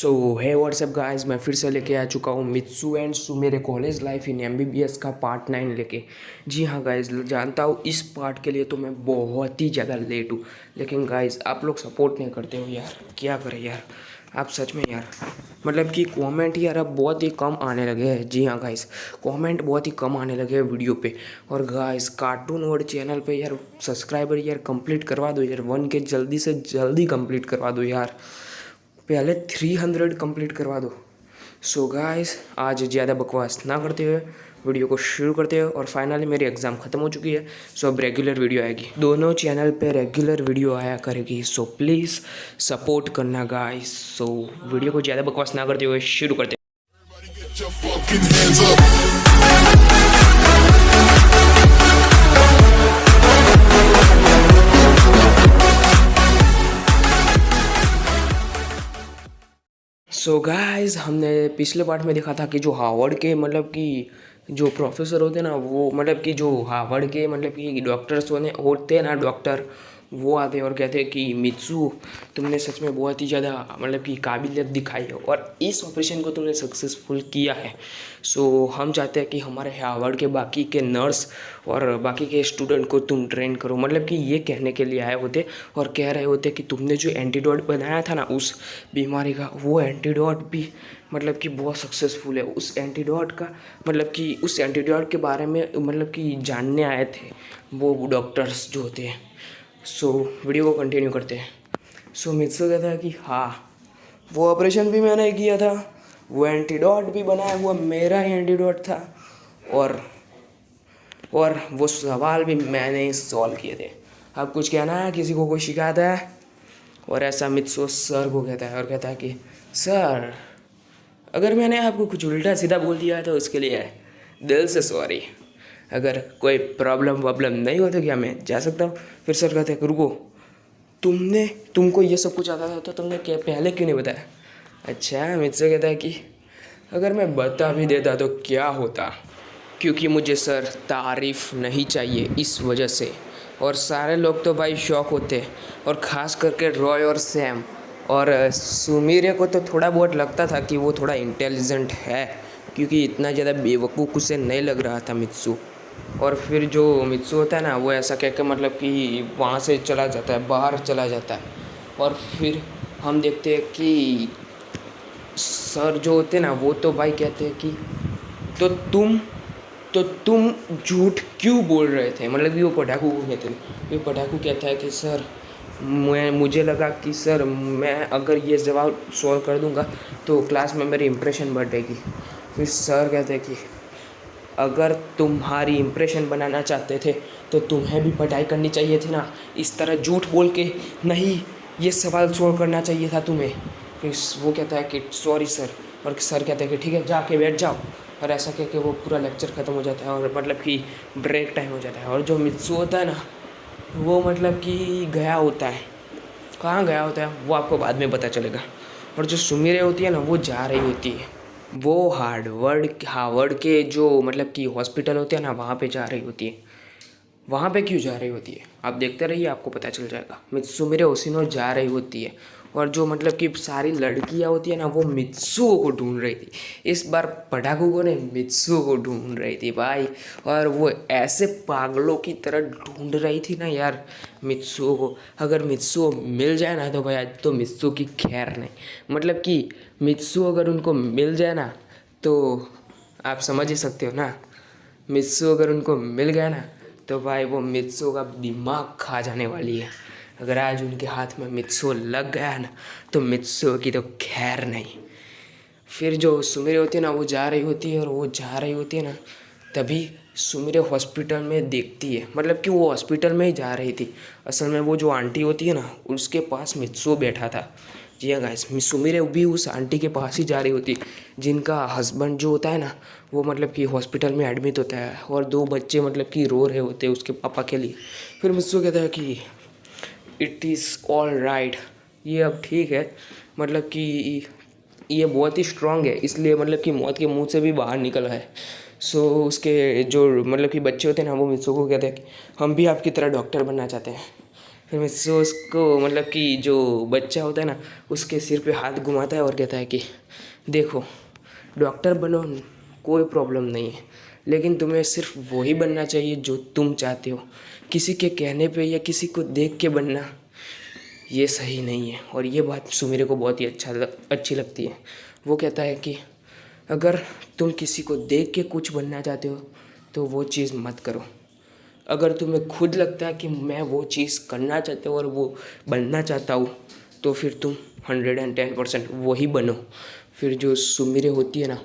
सो है WhatsApp guys, मैं फिर से लेके आ चुका हूँ मित्सू एंड सू मेरे कॉलेज लाइफ इन एमबीबीएस का पार्ट 9 लेके। जी हाँ गाइस, जानता हूँ इस पार्ट के लिए तो मैं बहुत ही ज़्यादा लेट हूँ, लेकिन गाइस आप लोग सपोर्ट नहीं करते हो यार, क्या करें यार। आप सच में यार, मतलब कि कमेंट यार अब बहुत ही कम आने लगे हैं। जी हाँ गाइस, कमेंट बहुत ही कम आने लगे हैं वीडियो पे। और गाइस कार्टून वर्ड चैनल पे यार सब्सक्राइबर यार कंप्लीट करवा दो यार, 1K जल्दी से जल्दी कंप्लीट करवा दो यार, पहले 300 कंप्लीट करवा दो। सो गाइस आज ज़्यादा बकवास ना करते हुए वीडियो को शुरू करते हैं। और फाइनली मेरी एग्ज़ाम ख़त्म हो चुकी है, सो अब रेगुलर वीडियो आएगी, दोनों चैनल पे रेगुलर वीडियो आया करेगी। सो प्लीज़ सपोर्ट करना गाइस। सो वीडियो को ज़्यादा बकवास ना करते हुए शुरू करते हैं। Get your fucking hands up. So guys हमने पिछले पार्ट में देखा था कि जो हार्वर्ड के मतलब कि जो प्रोफेसर होते हैं ना, वो मतलब कि जो हार्वर्ड के मतलब कि डॉक्टर्स होते हैं ना, डॉक्टर वो आते हैं और कहते हैं कि मित्सू तुमने सच में बहुत ही ज़्यादा मतलब कि काबिलियत दिखाई है और इस ऑपरेशन को तुमने सक्सेसफुल किया है। सो हम चाहते हैं कि हमारे हार्वर्ड के बाकी के नर्स और बाकी के स्टूडेंट को तुम ट्रेन करो, मतलब कि ये कहने के लिए आए होते और कह रहे होते कि तुमने जो एंटीडोट बनाया था ना उस बीमारी का, वो एंटीडोट भी मतलब कि बहुत सक्सेसफुल है। उस एंटीडोट का मतलब कि उस एंटीडोट के बारे में मतलब कि जानने आए थे वो डॉक्टर्स जो होते हैं। सो वीडियो को कंटिन्यू करते हैं। सो मित्सू कहता है कि हाँ, वो ऑपरेशन भी मैंने किया था, वो एंटीडोट भी बनाया हुआ मेरा ही एंटीडोट था, और वो सवाल भी मैंने ही सॉल्व किए थे। अब कुछ कहना है, किसी को कोई शिकायत है? और ऐसा मित्सू सर को कहता है और कहता है कि सर अगर मैंने आपको कुछ उल्टा सीधा बोल दिया है तो उसके लिए दिल से सॉरी। अगर कोई प्रॉब्लम वॉब्लम नहीं हो तो क्या मैं जा सकता हूँ? फिर सर कहते हैं रुको, तुमको ये सब कुछ आता था तो तुमने क्या पहले क्यों नहीं बताया? अच्छा, मुझसे कहता है कि अगर मैं बता भी देता तो क्या होता, क्योंकि मुझे सर तारीफ़ नहीं चाहिए इस वजह से। और सारे लोग तो भाई शौक होते, और ख़ास करके रॉय और सैम और सुमीरे को तो थोड़ा बहुत लगता था कि वो थोड़ा इंटेलिजेंट है, क्योंकि इतना ज़्यादा बेवकूफ़ उसे नहीं लग रहा था मित्सू। और फिर जो मित्सू होता है ना, वो ऐसा कह के मतलब कि वहाँ से चला जाता है, बाहर चला जाता है। और फिर हम देखते हैं कि सर जो होते हैं ना, वो तो भाई कहते हैं कि तो तुम तो तुम झूठ क्यों बोल रहे थे, मतलब कि वो पटाखू को कहते हैं। वो पटाखू कहता है कि सर मुझे लगा कि सर मैं अगर ये जवाब सॉल्व कर दूंगा तो क्लास में मेरी इम्प्रेशन बढ़ेगी। फिर सर कहते हैं कि अगर तुम्हारी इम्प्रेशन बनाना चाहते थे तो तुम्हें भी पढ़ाई करनी चाहिए थी ना, इस तरह झूठ बोल के नहीं ये सवाल सॉल्व करना चाहिए था तुम्हें। फिर वो कहता है कि सॉरी सर, और सर कहते हैं कि ठीक है जाके बैठ जाओ। और ऐसा कह के वो पूरा लेक्चर ख़त्म हो जाता है और मतलब कि ब्रेक टाइम हो जाता है। और जो मित्सू होता है ना, वो मतलब कि गया होता है, कहाँ गया होता है वो आपको बाद में पता चलेगा। और जो सुमीरे होती है ना, वो जा रही होती है, वो हार्वर्ड के जो मतलब कि हॉस्पिटल होते हैं ना, वहाँ पे जा रही होती है। वहाँ पे क्यों जा रही होती है आप देखते रहिए, आपको पता चल जाएगा। मित्सुमिरे ओसिनो जा रही होती है, और जो मतलब कि सारी लड़कियाँ होती है ना, वो मित्सुओ को ढूंढ रही थी। इस बार पटाखू को नहीं, मित्सुओ को ढूंढ रही थी भाई। और वो ऐसे पागलों की तरह ढूंढ रही थी ना यार मित्सुओ को। अगर मित्सुओ मिल जाए ना तो भाई आज तो मित्सुओ की खैर नहीं। मतलब कि मित्सुओ अगर उनको मिल जाए ना तो आप समझ ही सकते हो ना, मित्सु अगर उनको मिल गया ना तो भाई वो मित्सु का दिमाग खा जाने वाली है। अगर आज उनके हाथ में मित्सु लग गया ना तो मित्सु की तो खैर नहीं। फिर जो सुमिरे होती है ना, वो जा रही होती है, और वो जा रही होती है ना तभी सुमिरे हॉस्पिटल में देखती है, मतलब कि वो हॉस्पिटल में ही जा रही थी। असल में वो जो आंटी होती है ना, उसके पास मित्सु बैठा था। जी हाँ गाइस, सुमिरे भी उस आंटी के पास ही जा रही होती जिनका हस्बैंड जो होता है ना, वो मतलब कि हॉस्पिटल में एडमिट होता है, और दो बच्चे मतलब कि रो रहे होते हैं उसके पापा के लिए। फिर मित्सु कहता है कि इट इज़ ऑल राइट, ये अब ठीक है, मतलब कि ये बहुत ही स्ट्रांग है, इसलिए मतलब कि मौत के मुंह से भी बाहर निकल है। सो उसके जो मतलब कि बच्चे होते हैं ना, वो मित्सु को कहते हैं कि हम भी आपकी तरह डॉक्टर बनना चाहते हैं। फिर मित्सु उसको मतलब कि जो बच्चा होता है ना उसके सिर पे हाथ घुमाता है और कहता है कि देखो डॉक्टर बनो, कोई प्रॉब्लम नहीं है, लेकिन तुम्हें सिर्फ वही बनना चाहिए जो तुम चाहते हो। किसी के कहने पे या किसी को देख के बनना ये सही नहीं है। और ये बात सुमिरे को बहुत ही अच्छी लगती है। वो कहता है कि अगर तुम किसी को देख के कुछ बनना चाहते हो तो वो चीज़ मत करो। अगर तुम्हें खुद लगता है कि मैं वो चीज़ करना चाहता हूँ और वो बनना चाहता हूँ तो फिर तुम 110% वही बनो। फिर जो सुमिरे होती है ना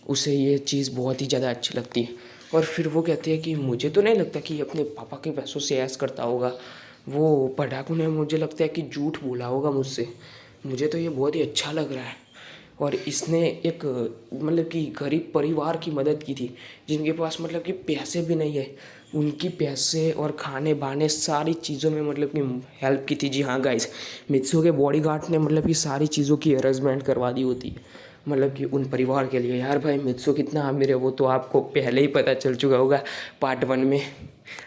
उसे ये चीज़ बहुत ही ज़्यादा अच्छी लगती है। और फिर वो कहती है कि मुझे तो नहीं लगता कि अपने पापा के पैसों से ऐश करता होगा, वो पढ़ाकू ने मुझे लगता है कि झूठ बोला होगा मुझसे, मुझे तो ये बहुत ही अच्छा लग रहा है। और इसने एक मतलब कि गरीब परिवार की मदद की थी जिनके पास मतलब कि पैसे भी नहीं है, उनकी पैसे और खाने बाने सारी चीज़ों में मतलब कि हेल्प की थी। जी हाँ गाइस, मित्सु के बॉडीगार्ड ने मतलब कि सारी चीज़ों की अरेंजमेंट करवा दी होती है मतलब कि उन परिवार के लिए। यार भाई मित्सु कितना अमीर है वो तो आपको पहले ही पता चल चुका होगा पार्ट 1 में।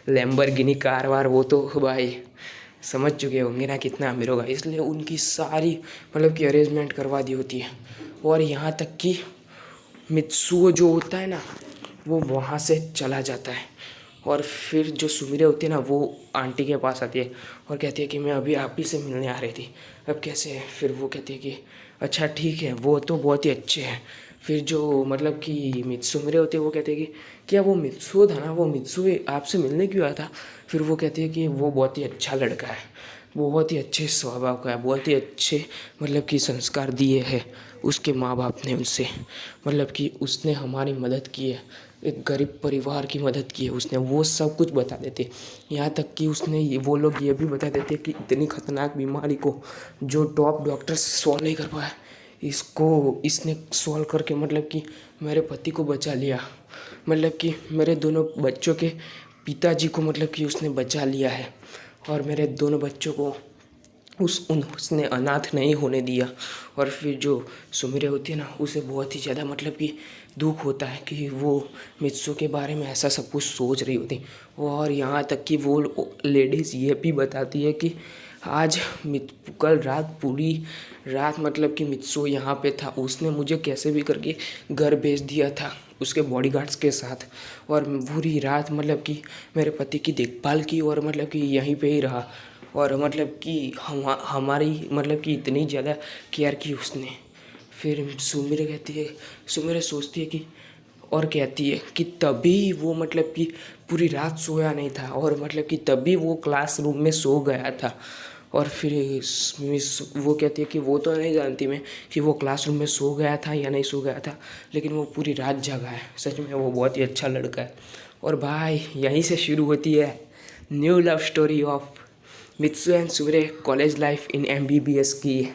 लैम्बोर्गिनी कार वार वो तो भाई समझ चुके होंगे ना कितना अमीर होगा, इसलिए उनकी सारी मतलब कि अरेंजमेंट करवा दी होती है। और यहाँ तक कि मित्सुओ जो होता है ना वो वहाँ से चला जाता है। और फिर जो सुमिरे होती है ना वो आंटी के पास आती है और कहती है कि मैं अभी आप ही से मिलने आ रही थी, अब कैसे है। फिर वो कहती है कि अच्छा ठीक है, वो तो बहुत ही अच्छे हैं। फिर जो मतलब कि सुमिरे होते हैं वो कहते हैं कि क्या वो मित्सुओ था ना, वो मित्सुओ आपसे मिलने क्यों आया था। फिर वो कहती है कि वो बहुत ही अच्छा लड़का है, वो बहुत ही अच्छे स्वभाव का है, बहुत ही अच्छे मतलब कि संस्कार दिए हैं उसके माँ बाप ने उनसे, मतलब कि उसने हमारी मदद की है, एक गरीब परिवार की मदद की है उसने, वो सब कुछ बता देते। यहाँ तक कि वो लोग ये भी बता देते कि इतनी खतरनाक बीमारी को जो टॉप डॉक्टर सॉल्व नहीं कर पाया इसने सॉल्व करके मतलब कि मेरे पति को बचा लिया, मतलब कि मेरे दोनों बच्चों के पिताजी को मतलब कि उसने बचा लिया है और मेरे दोनों बच्चों को उसने अनाथ नहीं होने दिया। और फिर जो सुमिरे होती है ना उसे बहुत ही ज़्यादा मतलब कि दुख होता है कि वो मित्सु के बारे में ऐसा सब कुछ सोच रही होती। और यहाँ तक कि वो लेडीज़ ये भी बताती है कि आज कल रात पूरी रात मतलब कि मित्सु यहाँ पे था, उसने मुझे कैसे भी करके घर भेज दिया था उसके बॉडीगार्ड्स के साथ, और पूरी रात मतलब कि मेरे पति की देखभाल की और मतलब कि यहीं पे ही रहा। और मतलब कि हमारी मतलब कि इतनी ज़्यादा केयर की उसने। फिर सुमिरे सोचती है कि और कहती है कि तभी वो मतलब कि पूरी रात सोया नहीं था और मतलब कि तभी वो क्लासरूम में सो गया था। और फिर वो कहती है कि वो तो नहीं जानती मैं कि वो क्लासरूम में सो गया था या नहीं सो गया था, लेकिन वो पूरी रात जगा है। सच में वो बहुत ही अच्छा लड़का है। और भाई यहीं से शुरू होती है new love story of Mitsu and Sumire college life in MBBS की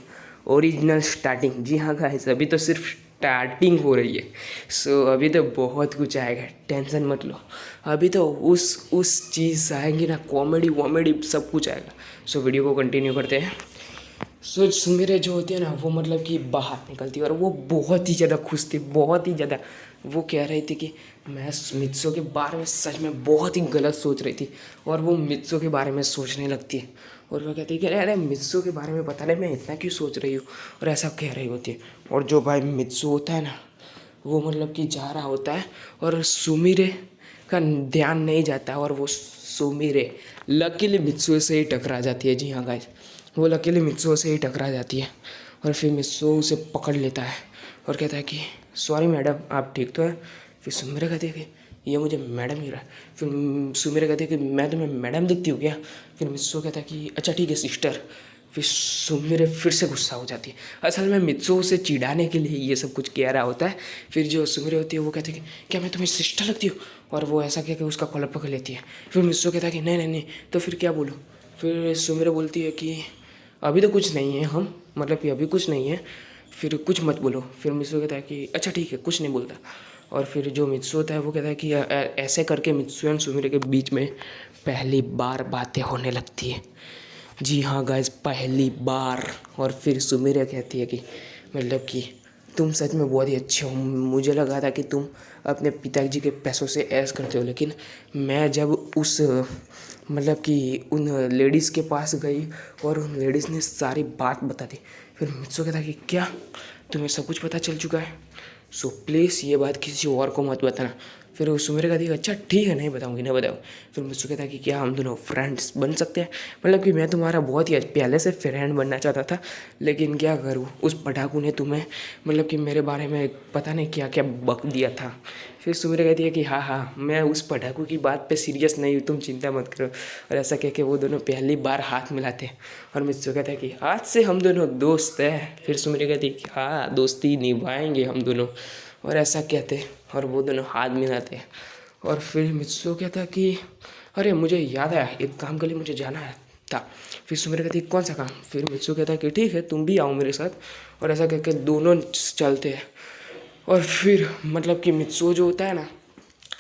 ओरिजिनल स्टार्टिंग। जी हाँ गाइस, अभी तो सिर्फ स्टार्टिंग हो रही है। सो अभी तो बहुत कुछ आएगा, टेंशन मत लो। अभी तो उस चीज़ आएंगी ना, कॉमेडी वॉमेडी सब कुछ आएगा। सो वीडियो को कंटिन्यू करते हैं। सो सुमिरे जो होती है ना वो मतलब कि बाहर निकलती है और वो बहुत ही ज़्यादा खुश थी, बहुत ही ज़्यादा। वो कह रही थी कि मैं मित्सु के बारे में सच में बहुत ही गलत सोच रही थी, और वो मित्सु के बारे में सोचने लगती है। और वो कहती है कि अरे मित्सु के बारे में पता नहीं मैं इतना क्यों सोच रही हूँ, और ऐसा कह रही होती है। और जो भाई मित्सु होता है ना वो मतलब कि जा रहा होता है और सुमिरे का ध्यान नहीं जाता, और वो सुमिरे लकीली मित्सु से ही टकरा जाती है। जी हाँ गाइस, वो लकीली मित्सु से ही टकरा जाती है। और फिर मित्सु उसे पकड़ लेता है और कहता है कि सॉरी मैडम, आप ठीक तो है। फिर सुमिरे कहती है कि ये मुझे मैडम ही रहा है। फिर सुमिरे कहती है कि मैं तुम्हें मैडम दिखती हूँ क्या। फिर मित्सु कहता है कि अच्छा ठीक है सिस्टर। फिर सुमिरे फिर से गुस्सा हो जाती है। असल में मित्सु उसे चिढ़ाने के लिए ये सब कुछ कह रहा होता है। फिर जो सुमिरे होती है वो कहती है कि क्या मैं तुम्हें सिस्टर लगती हूँ, और वो ऐसा कह के उसका कॉलर पकड़ लेती है। फिर मित्सु कहता है कि नहीं नहीं नहीं, तो फिर क्या बोलूँ। फिर सुमिरे बोलती है कि अभी तो कुछ नहीं है, हम मतलब कि अभी कुछ नहीं है, फिर कुछ मत बोलो। फिर मित्सु कहता है कि अच्छा ठीक है, कुछ नहीं बोलता। और फिर जो मित्सु होता है वो कहता है कि ऐसे करके मित्सु एंड सुमिरे के बीच में पहली बार बातें होने लगती है। जी हाँ गाइस, पहली बार। और फिर सुमिरे कहती है कि मतलब कि तुम सच में बहुत ही अच्छे हो, मुझे लगा था कि तुम अपने पिताजी के पैसों से ऐश करते हो, लेकिन मैं जब उस मतलब कि उन लेडीज़ के पास गई और उन लेडीज़ ने सारी बात बता दी। फिर मित्सो कहता कि क्या तुम्हें सब कुछ पता चल चुका है, सो प्लीज़ ये बात किसी और को मत बताना। फिर वो सुमेर कहती है अच्छा ठीक है, नहीं बताऊँगी, नहीं बताऊँ। फिर मुझसे कहता है कि क्या हम दोनों फ्रेंड्स बन सकते हैं, मतलब कि मैं तुम्हारा बहुत ही पहले से फ्रेंड बनना चाहता था, लेकिन क्या करूँ, उस पटाखू ने तुम्हें मतलब कि मेरे बारे में पता नहीं क्या क्या बक दिया था। फिर सुमेर कहती है कि हाँ मैं उस पटाखू की बात पे सीरियस नहीं हूँ, तुम चिंता मत करो। और ऐसा कह के वो दोनों पहली बार हाथ मिलाते हैं और मुझसे कहता है कि आज से हम दोनों दोस्त हैं। फिर सुमेर कहती है कि हाँ दोस्ती निभाएंगे हम दोनों, और ऐसा कहते हैं और वो दोनों हाथ मिलाते हैं। और फिर मित्सो कहता है कि अरे मुझे याद आया, एक काम के लिए मुझे जाना है था। फिर सुमेर कहती है कौन सा काम। फिर मित्सो कहता है कि ठीक है तुम भी आओ मेरे साथ। और ऐसा कहकर दोनों चलते हैं। और फिर मतलब कि मित्सो जो होता है ना,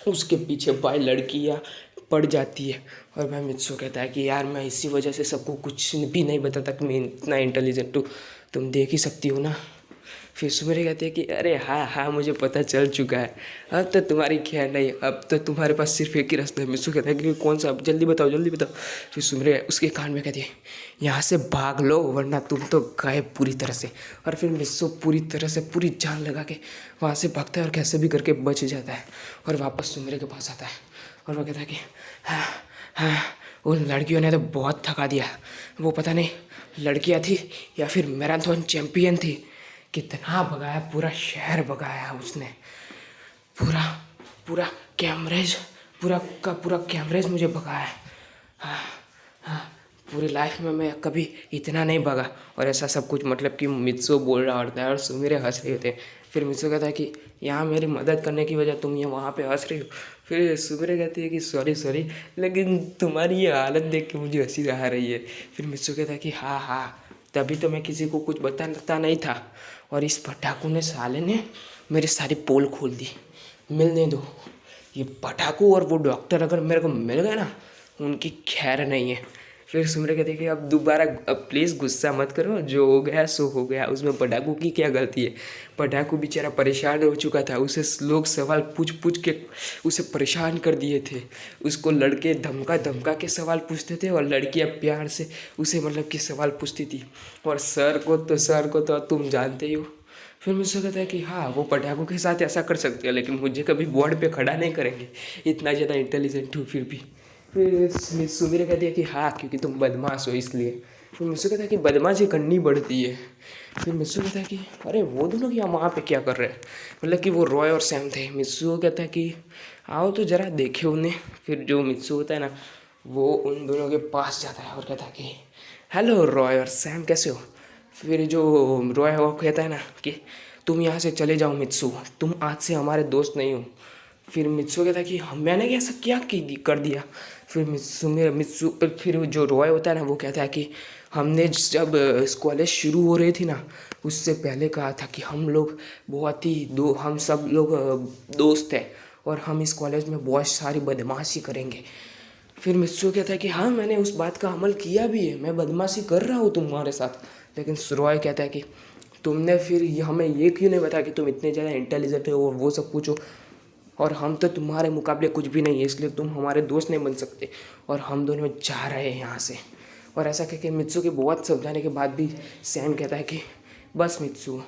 उसके पीछे भाई लड़कियाँ पड़ जाती है। और भाई मित्सो कहता है कि यार मैं इसी वजह से सबको कुछ भी नहीं बताता कि मैं इतना इंटेलिजेंट हूँ, तुम देख ही सकती हो ना। फिर सुमेरी कहती है कि अरे हाँ मुझे पता चल चुका है, अब तो तुम्हारी खैर नहीं, अब तो तुम्हारे पास सिर्फ एक ही रास्ता है। मित्सो कहता है कि कौन सा, जल्दी बताओ जल्दी बताओ। फिर सुमेरी उसके कान में कहती है यहाँ से भाग लो वरना तुम तो गए पूरी तरह से। और फिर मित्सो पूरी तरह से पूरी जान लगा के वहाँ से भागता है और कैसे भी करके बच जाता है और वापस सुमेरी के पास आता है। और वो कहता है कि हाँ उन लड़कियों ने तो बहुत थका दिया, वो पता नहीं लड़कियाँ थी या फिर मैराथन चैंपियन थी, कितना भगाया, पूरा शहर भगाया उसने, पूरा पूरा कैमरेज पूरा का पूरा कैमरेज मुझे भगाया। हाँ पूरी लाइफ में मैं कभी इतना नहीं भगा। और ऐसा सब कुछ मतलब कि मित्सो बोल रहा होता है और सुमेरे हंस रहे होते हैं। फिर मित्सो कहता है कि यहाँ मेरी मदद करने की वजह तुम ये वहाँ पे हंस रही हो। फिर सुमेरे कहती है कि सॉरी लेकिन तुम्हारी ये हालत देख के मुझे हंसी आ रही है। फिर मित्सो कहता है कि हाँ तभी तो मैं किसी को कुछ बताता नहीं था, और इस पटाखू ने साले ने मेरी सारी पोल खोल दी। मिलने दो, ये पटाखू और वो डॉक्टर अगर मेरे को मिल गए ना, उनकी खैर नहीं है। फिर सुमरे कहते कि अब दोबारा अब प्लीज़ गुस्सा मत करो, जो हो गया सो हो गया, उसमें पटाखू की क्या गलती है। पटाखू बेचारा परेशान हो चुका था, उसे लोग सवाल पूछ के उसे परेशान कर दिए थे। उसको लड़के धमका के सवाल पूछते थे और लड़कियां प्यार से उसे मतलब कि सवाल पूछती थी। और सर को तो तुम जानते ही हो। फिर मुझसे कहता है कि हाँ वो पटाखों के साथ ऐसा कर सकते हैं, लेकिन मुझे कभी बोर्ड पे खड़ा नहीं करेंगे, इतना ज़्यादा इंटेलिजेंट हूँ फिर भी। फिर सुमीर कहती है कि हाँ क्योंकि तुम बदमाश हो इसलिए। फिर मुझसे कहता है कि बदमाशी करनी पड़ती है। फिर मुझसे कहता है कि अरे वो दोनों क्या वहाँ पे क्या कर रहे हैं, मतलब कि वो रॉय और सैम थे। मित्सू कहता है कि आओ तो ज़रा देखे उन्हें। फिर जो मित्सू होता है ना, वो उन दोनों के पास जाता है और कहता है कि हेलो रॉय और सैम कैसे हो। फिर जो रॉय वो कहता है ना कि तुम यहाँ से चले जाओ मित्सू, तुम आज से हमारे दोस्त नहीं हो। फिर मित्सू कहता है कि मैंने ऐसा क्या कर दिया। फिर मित्सू फिर जो रॉय होता है ना, वो कहता है कि हमने जब कॉलेज शुरू हो रही थी ना, उससे पहले कहा था कि हम लोग बहुत ही हम सब लोग दोस्त हैं और हम इस कॉलेज में बहुत सारी बदमाशी करेंगे। फिर मित्सू कहता है कि हाँ मैंने उस बात का अमल किया भी है, मैं बदमाशी कर रहा हूँ तुम्हारे साथ। लेकिन रॉय कहता है कि तुमने फिर हमें ये क्यों नहीं बताया कि तुम इतने ज़्यादा इंटेलिजेंट हो और वो सब पूछो, और हम तो तुम्हारे मुकाबले कुछ भी नहीं है, इसलिए तुम हमारे दोस्त नहीं बन सकते, और हम दोनों जा रहे हैं यहाँ से। और ऐसा कह के मित्सू के बहुत समझाने के बाद भी सैम कहता है कि बस मित्सू,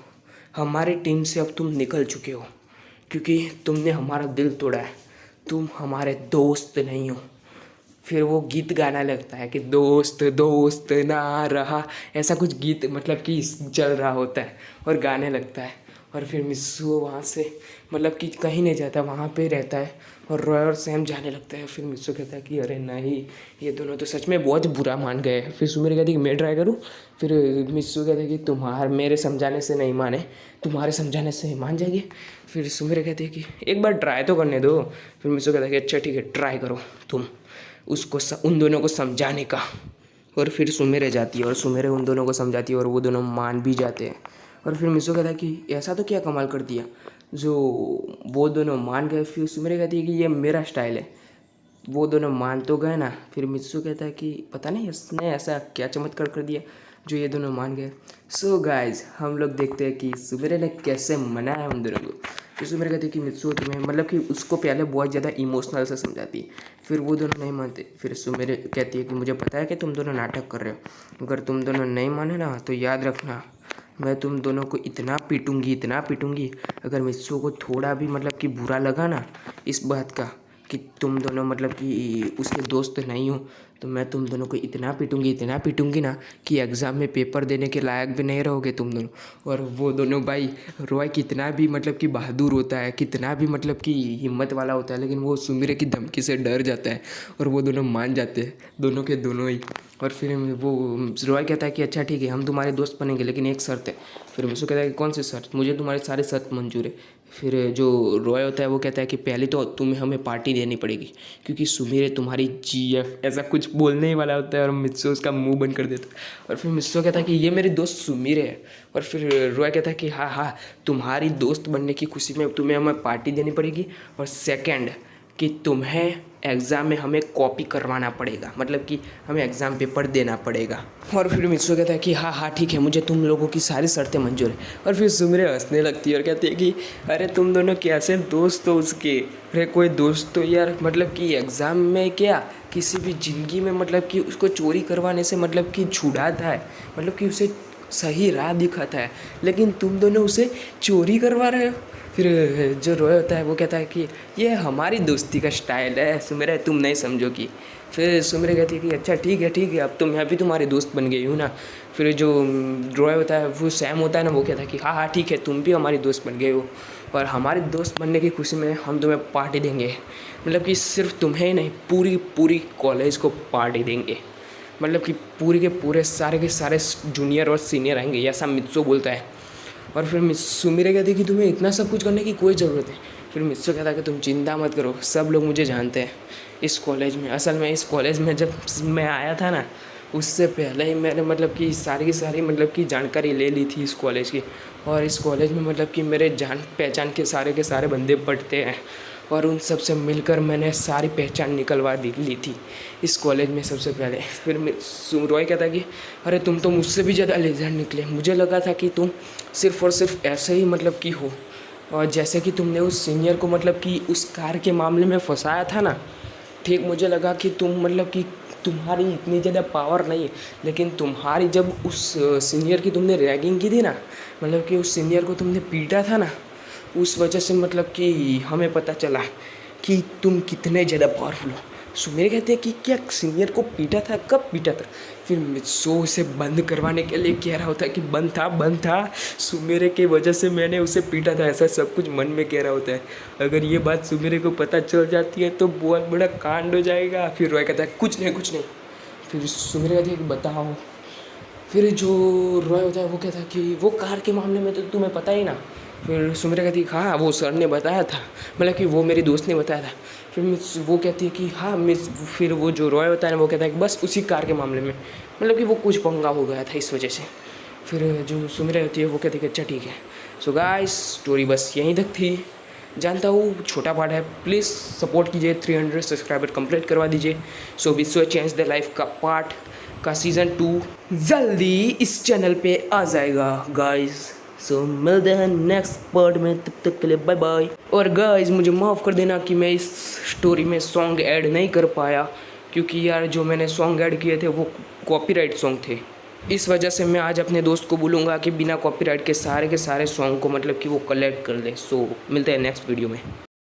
हमारी टीम से अब तुम निकल चुके हो क्योंकि तुमने हमारा दिल तोड़ा है, तुम हमारे दोस्त नहीं हो। फिर वो गीत गाना लगता है कि दोस्त दोस्त ना रहा, ऐसा कुछ गीत मतलब कि चल रहा होता है और गाने लगता है। और फिर मित्सू वहाँ से मतलब कि कहीं नहीं जाता, वहाँ पे रहता है और रॉय और सैम जाने लगता है। फिर मित्सू कहता है कि अरे नहीं, ये दोनों तो सच में बहुत बुरा मान गए। फिर सुमेर कहती है कि मैं ट्राई करूँ। फिर मित्सू कहता है कि मेरे समझाने से नहीं माने, तुम्हारे समझाने से मान जाएगी। फिर सुमेर कहती है कि एक बार ट्राई तो करने दो। फिर मित्सू कहता है कि अच्छा ठीक है ट्राई करो तुम उन दोनों को समझाने का। और फिर सुमेरे जाती है और सुमेरे उन दोनों को समझाती है और वो दोनों मान भी जाते हैं। और फिर मित्सू कहता है कि ऐसा तो क्या कमाल कर दिया जो वो दोनों मान गए। फिर सुमेरे कहती है कि ये मेरा स्टाइल है, वो दोनों मान तो गए ना। फिर मित्सू कहता है कि पता नहीं इसने ऐसा क्या चमत्कार कर दिया, जो ये दोनों मान गए। सो गाइज हम लोग देखते हैं कि सुमेरे ने कैसे मनाया उन दोनों को। तो सुमेरे कहती है कि मित्सु तुम्हें मतलब कि उसको पहले बहुत ज़्यादा इमोशनल से समझाती है, फिर वो दोनों नहीं मानते। फिर सुमेरे कहती है कि मुझे पता है कि तुम दोनों नाटक कर रहे हो, अगर तुम दोनों नहीं माने ना तो याद रखना मैं तुम दोनों को इतना पीटूंगी, अगर मित्सु को थोड़ा भी मतलब कि बुरा लगा ना इस बात का कि तुम दोनों मतलब कि उसके दोस्त नहीं हो, तो मैं तुम दोनों को इतना पीटूंगी ना कि एग्ज़ाम में पेपर देने के लायक भी नहीं रहोगे तुम दोनों। और वो दोनों भाई रॉय कितना भी मतलब कि बहादुर होता है, कितना भी मतलब कि हिम्मत वाला होता है, लेकिन वो सुमेरे की धमकी से डर जाता है और वो दोनों मान जाते हैं, दोनों के दोनों ही। और फिर वो रॉय कहता है कि अच्छा ठीक है हम तुम्हारे दोस्त बनेंगे, लेकिन एक शर्त है। फिर मित्सु कहता है कि कौन सी शर्त, मुझे तुम्हारे सारे शर्त मंजूर है। फिर जो रॉय होता है वो कहता है कि पहले तो तुम्हें हमें पार्टी देनी पड़ेगी क्योंकि सुमेरे तुम्हारी जीएफ ऐसा कुछ बोलने ही वाला होता है, और मित्सु उसका मुंह बंद कर देता है। और फिर मित्सु कहता है कि ये मेरी दोस्त सुमेरे है। और फिर रॉय कहता है कि हाँ तुम्हारी दोस्त बनने की खुशी में तुम्हें हमें पार्टी देनी पड़ेगी, और सेकेंड कि तुम्हें एग्ज़ाम में हमें कॉपी करवाना पड़ेगा, मतलब कि हमें एग्ज़ाम पेपर देना पड़ेगा। और फिर मित्सु कहता है कि हाँ ठीक है मुझे तुम लोगों की सारी शर्तें मंजूर है। और फिर सुमेरे हंसने लगती है और कहती है कि अरे तुम दोनों कैसे दोस्त हो उसके, अरे कोई दोस्त तो यार मतलब कि एग्ज़ाम में क्या किसी भी ज़िंदगी में मतलब कि उसको चोरी करवाने से मतलब कि छुड़ाता है, मतलब कि उसे सही राह दिखाता है, लेकिन तुम दोनों उसे चोरी करवा रहे हो। फिर जो रॉय होता है वो कहता है कि ये हमारी दोस्ती का स्टाइल है सुमेरे, तुम नहीं समझोगी। फिर सुमेरे कहती है कि अच्छा ठीक है अब तो मैं भी तुम्हारी दोस्त बन गई हूँ ना। फिर जो रॉय होता है वो सैम होता है ना, वो कहता है कि हाँ ठीक है तुम भी हमारी दोस्त बन गए हो, और हमारे दोस्त बनने की खुशी में हम तुम्हें पार्टी देंगे, मतलब कि सिर्फ तुम्हें ही नहीं पूरी कॉलेज को पार्टी देंगे, मतलब कि पूरे के पूरे सारे के सारे जूनियर और सीनियर आएंगे, ऐसा मित्सु बोलता है। और फिर सुमेरे कहती है कि तुम्हें इतना सब कुछ करने की कोई ज़रूरत है। फिर मित्सु कहता है कि तुम चिंता मत करो, सब लोग मुझे जानते हैं इस कॉलेज में। असल में इस कॉलेज में जब मैं आया था ना उससे पहले ही मैंने मतलब कि सारी की सारी मतलब कि जानकारी ले ली थी इस कॉलेज की, और इस कॉलेज में मतलब कि मेरे जान पहचान के सारे बंदे पढ़ते हैं, और उन सब से मिलकर मैंने सारी पहचान निकलवा ली थी इस कॉलेज में सबसे पहले। फिर रॉय कहता है कि अरे तुम तो मुझसे भी ज़्यादा लेजेंड निकले, मुझे लगा था कि तुम सिर्फ और सिर्फ ऐसे ही मतलब कि हो, और जैसे कि तुमने उस सीनियर को मतलब कि उस कार के मामले में फंसाया था ना, ठीक मुझे लगा कि तुम मतलब कि तुम्हारी इतनी ज़्यादा पावर नहीं है, लेकिन तुम्हारी जब उस सीनियर की तुमने रैगिंग की थी ना, मतलब कि उस सीनियर को तुमने पीटा था ना, उस वजह से मतलब कि हमें पता चला कि तुम कितने ज़्यादा पावरफुल हो। सुमेरे कहते हैं कि क्या सीनियर को पीटा था, कब पीटा था? फिर मित्सु उसे बंद करवाने के लिए कह रहा होता है कि बंद था सुमेरे के वजह से मैंने उसे पीटा था, ऐसा सब कुछ मन में कह रहा होता है। अगर ये बात सुमेरे को पता चल जाती है तो बहुत बड़ा कांड हो जाएगा। फिर रॉय कहता है कुछ नहीं। फिर सुमेरे कहती है कि बताओ। फिर जो रॉय होता है वो कहता है कि वो कार के मामले में तो तुम्हें पता ही ना। फिर सुमेरा कहती है हाँ वो सर ने बताया था, मतलब कि वो मेरी दोस्त ने बताया था। फिर वो कहती है कि हाँ मिस। फिर वो जो रॉय होता है ना वो कहता है कि बस उसी कार के मामले में मतलब कि वो कुछ पंगा हो गया था इस वजह से। फिर जो सुमेरा होती है वो कहती है कि अच्छा ठीक है। सो गाइस स्टोरी बस यहीं तक थी, जानता हूँ छोटा पार्ट है, प्लीज़ सपोर्ट कीजिए, 300 सब्सक्राइबर कंप्लीट करवा दीजिए। सो विश्व चेंज द लाइफ का पार्ट का सीज़न 2 जल्दी इस चैनल पे आ जाएगा गाइस। सो मिलते हैं नेक्स्ट पार्ट में, तब तक के लिए बाय बाय। और गाइस मुझे माफ़ कर देना कि मैं इस स्टोरी में सॉन्ग ऐड नहीं कर पाया, क्योंकि यार जो मैंने सॉन्ग ऐड किए थे वो कॉपीराइट सॉन्ग थे। इस वजह से मैं आज अपने दोस्त को बोलूँगा कि बिना कॉपीराइट के सारे सॉन्ग को मतलब कि वो कलेक्ट कर ले। सो मिलते हैं नेक्स्ट वीडियो में।